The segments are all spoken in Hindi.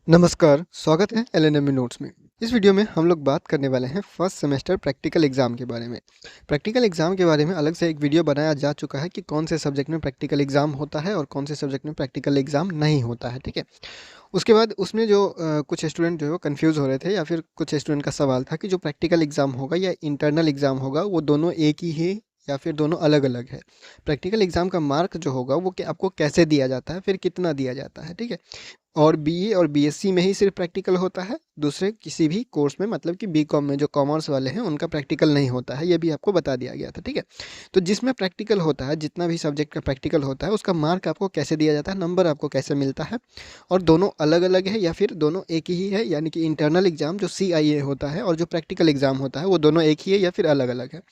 नमस्कार, स्वागत है एलएनएमयू नोट्स में। इस वीडियो में हम लोग बात करने वाले हैं फर्स्ट सेमेस्टर प्रैक्टिकल एग्ज़ाम के बारे में। प्रैक्टिकल एग्ज़ाम के बारे में अलग से एक वीडियो बनाया जा चुका है कि कौन से सब्जेक्ट में प्रैक्टिकल एग्ज़ाम होता है और कौन से सब्जेक्ट में प्रैक्टिकल एग्ज़ाम नहीं होता है, ठीक है? उसके बाद उसमें जो कुछ स्टूडेंट जो है वो कन्फ्यूज़ हो रहे थे या फिर कुछ स्टूडेंट का सवाल था कि जो प्रैक्टिकल एग्ज़ाम होगा या इंटरनल एग्ज़ाम होगा वो दोनों एक ही है या फिर दोनों अलग-अलग है। प्रैक्टिकल एग्ज़ाम का मार्क जो होगा वो आपको कैसे दिया जाता है, फिर कितना दिया जाता है, ठीक है? और बीए और बीएससी में ही सिर्फ प्रैक्टिकल होता है, दूसरे किसी भी कोर्स में मतलब कि बीकॉम में जो कॉमर्स वाले हैं उनका प्रैक्टिकल नहीं होता है, ये भी आपको बता दिया गया था, ठीक है? तो जिसमें प्रैक्टिकल होता है, जितना भी सब्जेक्ट का प्रैक्टिकल होता है उसका मार्क आपको कैसे दिया जाता है, नंबर आपको कैसे मिलता है और दोनों अलग-अलग है या फिर दोनों एक ही है, यानी कि इंटरनल एग्ज़ाम जो सीआईए होता है और जो प्रैक्टिकल एग्ज़ाम होता है वो दोनों एक ही है या फिर अलग-अलग है।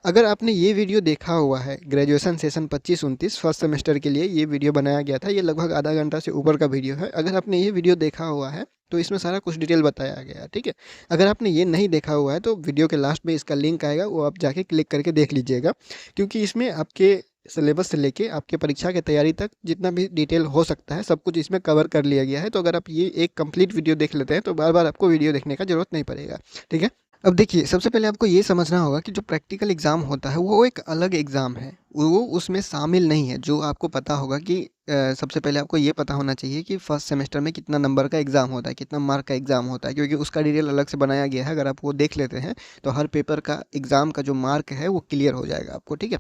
अगर आपने ये वीडियो देखा हुआ है ग्रेजुएशन सेशन 25-29 फर्स्ट सेमेस्टर के लिए ये वीडियो बनाया गया था, ये लगभग आधा घंटा से ऊपर का वीडियो है। अगर आपने ये वीडियो देखा हुआ है तो इसमें सारा कुछ डिटेल बताया गया है, ठीक है? अगर आपने ये नहीं देखा हुआ है तो वीडियो के लास्ट में इसका लिंक आएगा, वो आप जाके क्लिक करके देख लीजिएगा, क्योंकि इसमें आपके सिलेबस से लेके आपके परीक्षा की तैयारी तक जितना भी डिटेल हो सकता है सब कुछ इसमें कवर कर लिया गया है। तो अगर आप ये एक कंप्लीट वीडियो देख लेते हैं तो बार बार आपको वीडियो देखने का ज़रूरत नहीं पड़ेगा, ठीक है? अब देखिए, सबसे पहले आपको ये समझना होगा कि जो प्रैक्टिकल एग्ज़ाम होता है वो एक अलग एग्ज़ाम है, वो उसमें शामिल नहीं है। जो आपको पता होगा कि सबसे पहले आपको ये पता होना चाहिए कि फर्स्ट सेमेस्टर में कितना नंबर का एग्ज़ाम होता है, कितना मार्क का एग्ज़ाम होता है, क्योंकि उसका डिटेल अलग से बनाया गया है। अगर आप वो देख लेते हैं तो हर पेपर का एग्ज़ाम का जो मार्क है वो क्लियर हो जाएगा आपको, ठीक है?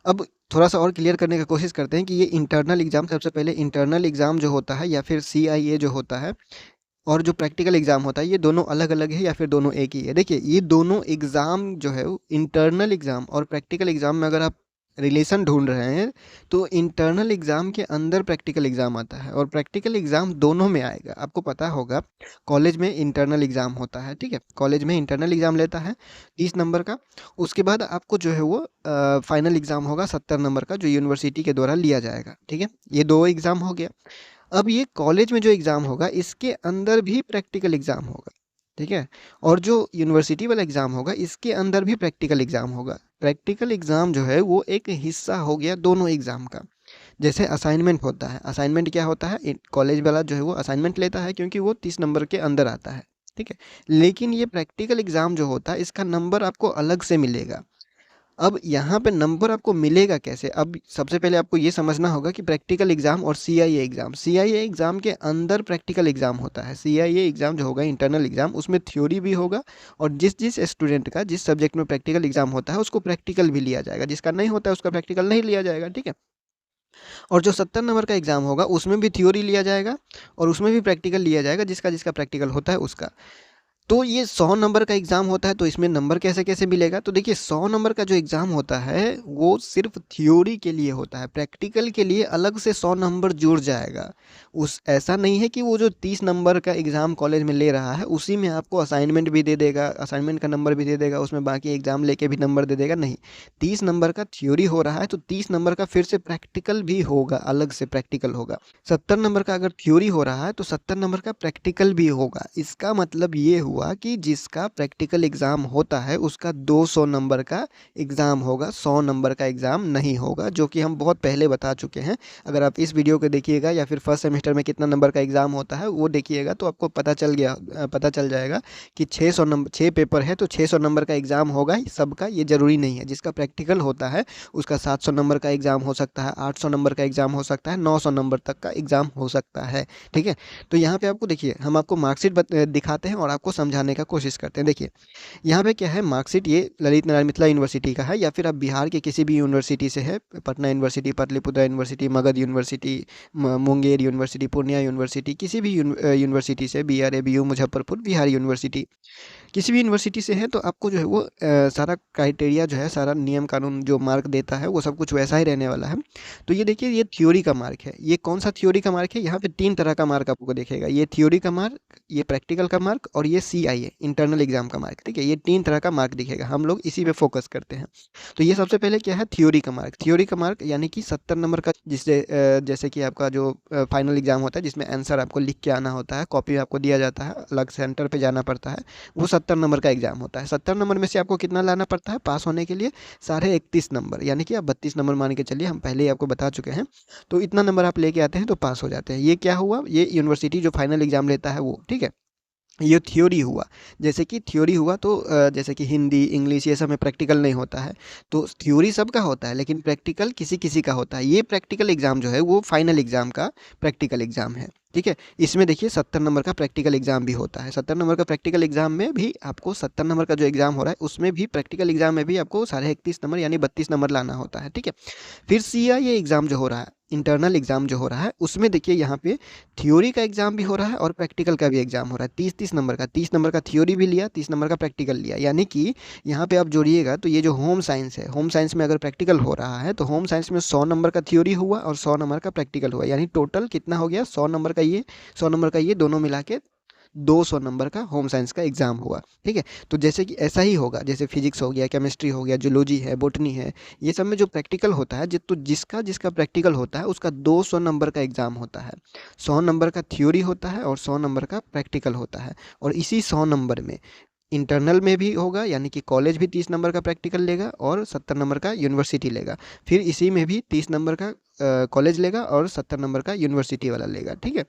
अब थोड़ा-सा और क्लियर करने की कोशिश करते हैं कि ये इंटरनल एग्ज़ाम, सबसे पहले इंटरनल एग्ज़ाम जो होता है या फिर सीआईए जो होता है और जो प्रैक्टिकल एग्ज़ाम होता है, ये दोनों अलग-अलग है या फिर दोनों एक ही है? देखिए, ये दोनों एग्ज़ाम जो है वो इंटरनल एग्ज़ाम और प्रैक्टिकल एग्ज़ाम में अगर आप रिलेशन ढूँढ रहे हैं, तो इंटरनल एग्ज़ाम के अंदर प्रैक्टिकल एग्ज़ाम आता है और प्रैक्टिकल एग्ज़ाम दोनों में आएगा। आपको पता होगा कॉलेज में इंटरनल एग्ज़ाम होता है, ठीक है? कॉलेज में इंटरनल एग्ज़ाम लेता है 30 नंबर का, उसके बाद आपको जो है वो फाइनल एग्ज़ाम होगा 70 नंबर का, जो यूनिवर्सिटी के द्वारा लिया जाएगा, ठीक है? ये 2 एग्ज़ाम हो गया। अब ये कॉलेज में जो एग्ज़ाम होगा इसके अंदर भी प्रैक्टिकल एग्ज़ाम होगा, ठीक है? और जो यूनिवर्सिटी वाला एग्ज़ाम होगा इसके अंदर भी प्रैक्टिकल एग्ज़ाम होगा। प्रैक्टिकल एग्ज़ाम जो है वो एक हिस्सा हो गया दोनों एग्ज़ाम का। जैसे असाइनमेंट होता है, असाइनमेंट क्या होता है? कॉलेज वाला जो है वो असाइनमेंट लेता है क्योंकि वो 30 नंबर के अंदर आता है, ठीक है? लेकिन ये प्रैक्टिकल एग्ज़ाम जो होता है इसका नंबर आपको अलग से मिलेगा। अब यहाँ पे नंबर आपको मिलेगा कैसे? अब सबसे पहले आपको ये समझना होगा कि प्रैक्टिकल एग्ज़ाम और सीआईए एग्ज़ाम के अंदर प्रैक्टिकल एग्ज़ाम होता है। सीआईए एग्ज़ाम जो होगा इंटरनल एग्ज़ाम, उसमें थ्योरी भी होगा और जिस-जिस स्टूडेंट का जिस सब्जेक्ट में प्रैक्टिकल एग्ज़ाम होता है उसको प्रैक्टिकल भी लिया जाएगा, जिसका नहीं होता है उसका प्रैक्टिकल नहीं लिया जाएगा, ठीक है? और जो 70 नंबर का एग्ज़ाम होगा उसमें भी थ्योरी लिया जाएगा और उसमें भी प्रैक्टिकल लिया जाएगा, जिसका-जिसका प्रैक्टिकल होता है उसका। तो ये 100 नंबर का एग्ज़ाम होता है, तो इसमें नंबर कैसे-कैसे मिलेगा? तो देखिए, 100 नंबर का जो एग्ज़ाम होता है वो सिर्फ़ थ्योरी के लिए होता है, प्रैक्टिकल के लिए अलग से 100 नंबर जुड़ जाएगा। उस ऐसा नहीं है कि वो जो 30 नंबर का एग्ज़ाम कॉलेज में ले रहा है उसी में आपको असाइनमेंट भी दे देगा, असाइनमेंट का नंबर भी दे देगा, उसमें बाकी एग्ज़ाम लेके भी नंबर दे देगा, नहीं। 30 नंबर का थ्योरी हो रहा है तो 30 नंबर का फिर से प्रैक्टिकल भी होगा, अलग से प्रैक्टिकल होगा। 70 नंबर का अगर थ्योरी हो रहा है तो 70 नंबर का प्रैक्टिकल भी होगा। इसका मतलब ये हुआ कि जिसका प्रैक्टिकल एग्ज़ाम होता है उसका 200 नंबर का एग्ज़ाम होगा, 100 नंबर का एग्ज़ाम नहीं होगा, जो कि हम बहुत पहले बता चुके हैं। अगर आप इस वीडियो को देखिएगा या फिर फर्स्ट सेमेस्टर में कितना नंबर का एग्ज़ाम होता है वो देखिएगा तो आपको पता चल जाएगा कि 6 पेपर है तो 600 नंबर का एग्ज़ाम होगा ही सबका, ये ज़रूरी नहीं है। जिसका प्रैक्टिकल होता है उसका 700 नंबर का एग्ज़ाम हो सकता है, 800 नंबर का एग्ज़ाम हो सकता है, 900 नंबर तक का एग्ज़ाम हो सकता है, ठीक है? तो यहाँ पे आपको देखिए, हम आपको मार्कशीट दिखाते हैं और आपको समझाने का कोशिश करते हैं। देखिए, यहाँ पे क्या है, मार्कशीट ये ललित नारायण मिथिला यूनिवर्सिटी का है या फिर आप बिहार के किसी भी यूनिवर्सिटी से है, Patna university, Patliputra university, Magadh university, Munger university, Purnia university, किसी भी यूनिवर्सिटी से, BR, ABU, Muzaffarpur, Bihar university, किसी भी यूनिवर्सिटी से है तो आपको जो है वो सारा क्राइटेरिया जो है, सारा नियम कानून जो मार्क देता है वो सब कुछ वैसा ही रहने वाला है। तो ये देखिए, ये थ्योरी का मार्क है। ये कौन सा थ्योरी का मार्क है? यहाँ पे 3 तरह का मार्क आपको दिखेगा। ये थ्योरी का मार्क, ये प्रैक्टिकल का मार्क और ये CIA इंटरनल एग्जाम का मार्क, ठीक है। ये 3 तरह का मार्क दिखेगा, हम लोग इसी पे फोकस करते हैं। तो ये सबसे पहले क्या है, थ्योरी का मार्क। थ्योरी का मार्क यानी कि 70 नंबर का, जिससे जैसे कि आपका जो फाइनल एग्जाम होता है जिसमें आंसर आपको लिख के आना होता है, कॉपी आपको दिया जाता है, अलग सेंटर पे जाना पड़ता है, वो 70 नंबर का एग्जाम होता है। 70 नंबर में से आपको कितना लाना पड़ता है पास होने के लिए? 31.5 नंबर, यानी कि आप 32 नंबर मान के चलिए, हम पहले ही आपको बता चुके हैं। तो इतना नंबर आप लेके आते हैं तो पास हो जाते हैं। ये क्या हुआ, ये यूनिवर्सिटी जो फाइनल एग्जाम लेता है वो, ठीक है। ये थ्योरी हुआ। जैसे कि थ्योरी हुआ तो जैसे कि हिंदी, इंग्लिश, ये सब में प्रैक्टिकल नहीं होता है, तो थ्योरी सबका होता है लेकिन प्रैक्टिकल किसी किसी का होता है। ये प्रैक्टिकल एग्जाम जो है वो फाइनल एग्जाम का प्रैक्टिकल एग्जाम है, ठीक है। इसमें देखिए 70 नंबर का प्रैक्टिकल एग्जाम भी होता है। 70 नंबर का प्रैक्टिकल एग्जाम में भी आपको 70 नंबर का जो एग्जाम हो रहा है उसमें भी, प्रैक्टिकल एग्जाम में भी आपको 31.5 नंबर यानी 32 नंबर लाना होता है, ठीक है। फिर CIA एग्जाम जो हो रहा है, इंटरनल एग्जाम जो हो रहा है, उसमें देखिए यहाँ पे थ्योरी का एग्जाम भी हो रहा है और प्रैक्टिकल का भी एग्जाम हो रहा है। 30-30 नंबर का, 30 नंबर का थ्योरी भी लिया, 30 नंबर का प्रैक्टिकल लिया। यानी कि यहाँ पे आप जोड़िएगा तो ये जो होम साइंस है, होम साइंस में अगर प्रैक्टिकल हो रहा है तो होम साइंस में 100 नंबर का थ्योरी हुआ और 100 नंबर का प्रैक्टिकल हुआ, यानी टोटल कितना हो गया, 100 नंबर का ये, 100 नंबर का ये, दोनों मिला के 200 नंबर का होम साइंस का एग्जाम हुआ, ठीक है। तो जैसे कि ऐसा ही होगा, जैसे फिजिक्स हो गया, केमिस्ट्री हो गया, जूलॉजी है, बॉटनी है, ये सब में जो प्रैक्टिकल होता है, तो जिसका जिसका प्रैक्टिकल होता है उसका 200 नंबर का एग्जाम होता है। 100 नंबर का थ्योरी होता है और 100 नंबर का प्रैक्टिकल होता है। और इसी 100 नंबर में इंटरनल में भी होगा, यानी कि कॉलेज भी 30 नंबर का प्रैक्टिकल लेगा और 70 नंबर का यूनिवर्सिटी लेगा। फिर इसी में भी 30 नंबर का कॉलेज लेगा और 70 नंबर का यूनिवर्सिटी वाला लेगा, ठीक है।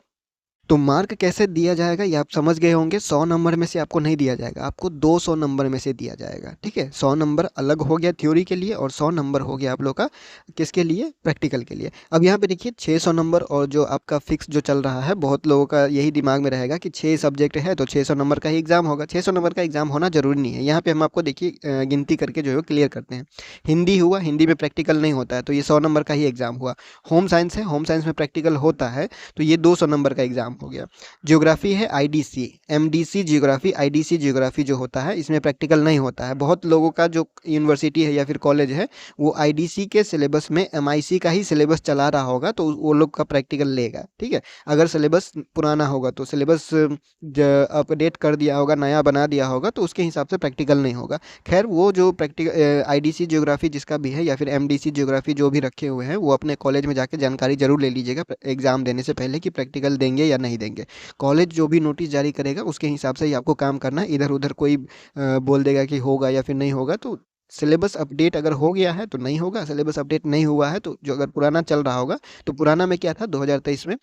तो मार्क कैसे दिया जाएगा ये आप समझ गए होंगे। 100 नंबर में से आपको नहीं दिया जाएगा, आपको 200 नंबर में से दिया जाएगा, ठीक है। 100 नंबर अलग हो गया थ्योरी के लिए और 100 नंबर हो गया आप लोग का किसके लिए, प्रैक्टिकल के लिए। अब यहाँ पे देखिए 600 नंबर और जो आपका फिक्स जो चल रहा है, बहुत लोगों का यही दिमाग में रहेगा कि 6 सब्जेक्ट है तो 600 नंबर का ही एग्जाम होगा। 600 नंबर का एग्जाम होना जरूरी नहीं है। यहाँ पे हम आपको देखिए गिनती करके जो है क्लियर करते हैं। हिंदी हुआ, हिंदी में प्रैक्टिकल नहीं होता है तो ये 100 नंबर का ही एग्जाम हुआ। होम साइंस है, होम साइंस में प्रैक्टिकल होता है तो ये 200 नंबर का एग्जाम हो गया। ज्योग्राफी है, IDC, MDC geography, IDC geography जो होता है इसमें प्रैक्टिकल नहीं होता है। बहुत लोगों का जो यूनिवर्सिटी है या फिर कॉलेज है वो IDC के सिलेबस में MIC का ही सिलेबस चला रहा होगा तो वो लोग का प्रैक्टिकल लेगा, ठीक है। अगर सिलेबस पुराना होगा तो सिलेबस अपडेट कर दिया होगा, नया बना दिया होगा तो उसके हिसाब से प्रैक्टिकल नहीं होगा। खैर वो जो प्रैक्टिकल IDC ज्योग्राफी जिसका भी है या फिर MDC ज्योग्राफी जो भी रखे हुए हैं वो अपने कॉलेज में जाके जानकारी जरूर ले लीजिएगा एग्जाम देने से पहले कि प्रैक्टिकल देंगे या नहीं देंगे। कॉलेज जो भी नोटिस जारी करेगा उसके हिसाब से ही आपको काम करना है। इधर उधर कोई बोल देगा कि होगा या फिर नहीं होगा, तो सिलेबस अपडेट अगर हो गया है तो नहीं होगा, सिलेबस अपडेट नहीं हुआ है तो जो अगर पुराना चल रहा होगा, तो पुराना में क्या था 2023 में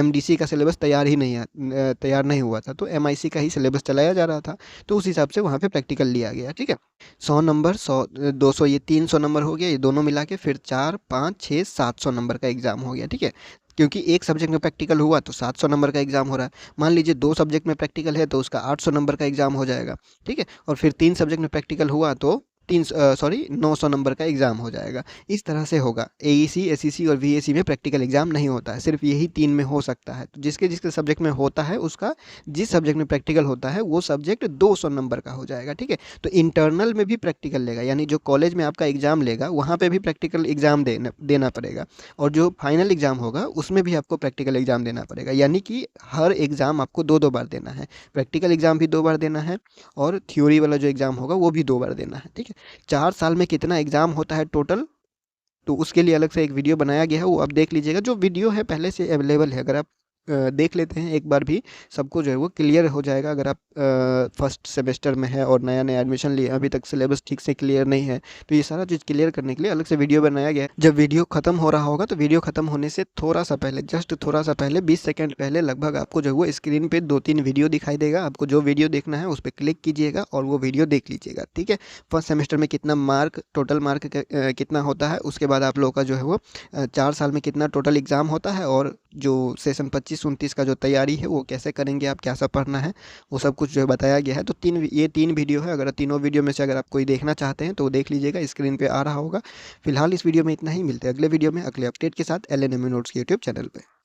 MDC का सिलेबस तैयार नहीं हुआ था तो MIC का ही सिलेबस चलाया जा रहा था, तो उस हिसाब से वहाँ पे प्रैक्टिकल लिया गया, ठीक है। 100 नंबर, 100, 200, ये 300 नंबर हो गया, ये दोनों मिला के फिर 4, 5, 6, 700 नंबर का एग्जाम हो गया, ठीक है। क्योंकि एक सब्जेक्ट में प्रैक्टिकल हुआ तो 700 नंबर का एग्जाम हो रहा है। मान लीजिए 2 सब्जेक्ट में प्रैक्टिकल है तो उसका 800 नंबर का एग्जाम हो जाएगा, ठीक है। और फिर 3 सब्जेक्ट में प्रैक्टिकल हुआ तो 900 नंबर का एग्जाम हो जाएगा। इस तरह से होगा। AEC, SEC और VAC में प्रैक्टिकल एग्जाम नहीं होता है, सिर्फ यही 3 में हो सकता है। तो जिसके जिसके सब्जेक्ट में होता है उसका, जिस सब्जेक्ट में प्रैक्टिकल होता है वो सब्जेक्ट 200 नंबर का हो जाएगा, ठीक है। तो इंटरनल में भी प्रैक्टिकल लेगा, यानी जो कॉलेज में आपका एग्जाम लेगा वहाँ पे भी प्रैक्टिकल एग्जाम देना पड़ेगा। और जो फाइनल एग्जाम होगा उसमें भी आपको प्रैक्टिकल एग्जाम देना पड़ेगा, यानी कि हर एग्जाम आपको 2-2 बार देना है। प्रैक्टिकल एग्जाम भी 2 बार देना है और थ्योरी वाला जो एग्जाम होगा वो भी 2 बार देना है, ठीक है। 4 साल में कितना एग्जाम होता है टोटल, तो उसके लिए अलग से एक वीडियो बनाया गया है, वो आप देख लीजिएगा। जो वीडियो है पहले से अवेलेबल है, अगर आप देख लेते हैं एक बार भी, सबको जो है वो क्लियर हो जाएगा। अगर आप फर्स्ट सेमेस्टर में है और नया नया एडमिशन लिए, अभी तक सिलेबस ठीक से क्लियर नहीं है, तो ये सारा चीज़ क्लियर करने के लिए अलग से वीडियो बनाया गया है। जब वीडियो खत्म हो रहा होगा तो वीडियो खत्म होने से थोड़ा सा पहले, जस्ट थोड़ा सा पहले, 20 सेकेंड पहले लगभग आपको जो है वो स्क्रीन पे 2-3 वीडियो दिखाई देगा। आपको जो वीडियो देखना है उस पर क्लिक कीजिएगा और वो वीडियो देख लीजिएगा, ठीक है। फर्स्ट सेमेस्टर में कितना मार्क, टोटल मार्क कितना होता है, उसके बाद आप लोगों का जो है वो 4 साल में कितना टोटल एग्जाम होता है, और जो सेशन 25-29 का जो तैयारी है वो कैसे करेंगे, आप क्या सब पढ़ना है, वो सब कुछ जो है बताया गया है। तो ये 3 वीडियो है। अगर तीनों वीडियो में से अगर आप कोई देखना चाहते हैं तो वो देख लीजिएगा, स्क्रीन पे आ रहा होगा। फिलहाल इस वीडियो में इतना ही, मिलते हैं अगले वीडियो में अगले अपडेट के साथ LNMU नोट्स के यूट्यूब चैनल पे।